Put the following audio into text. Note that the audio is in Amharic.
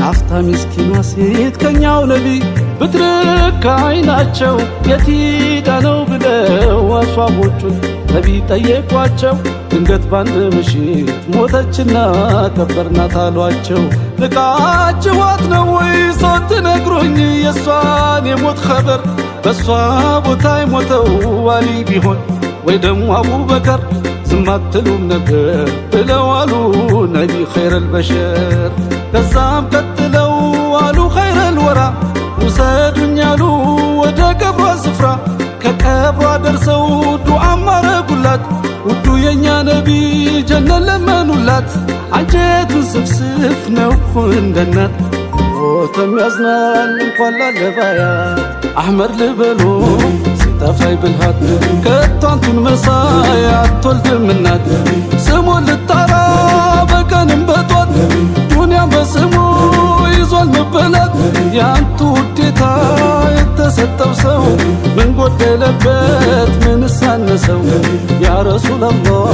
ላፍታ ምስኪኗ ሴት ከኛው ነቢ ብትርክ አይናቸው የቲዳ ነው ብለው አሷቦቹን ነቢ ጠየቋቸው። ድንገት ባንድ ምሽት ሞተችና ቀበርናት አሏቸው። ንቃችኋት ነው ወይ ሳትነግሩኝ የሷን የሞት ኸበር? በሷ ቦታ የሞተው አሊ ቢሆን ወይ ደሞ አቡበከር ዝም አትሉም ነበር ብለው አሉ ነቢ ኸይረል በሸር። ከዛም ቀጥለው አሉ ኸይረል ወራ ውሰዱኝ አሉ ወደ ቀብሯ ስፍራ። ከቀብሯ ደርሰው ዱዓም አረጉላት ውዱ የኛ ነቢ ጀነት ለመኑላት። አንጀቱን ስፍስፍ ነው እንደናት ሞተም ያዝናል እንኳን ላለባያት። አሕመድ ልበሉ ሲጠፋይ ብልሃት ከቷንቱን መሳይ አትወልድም እናት። ስሙን ልጣራ በቀንም በጧት ዱንያን በስሙ ይዟል መበላት። ያንቱ ውዴታ የተሰጠው ሰው ምን ጎደለበት ምንስ አነሰው? ያ ረሱላላህ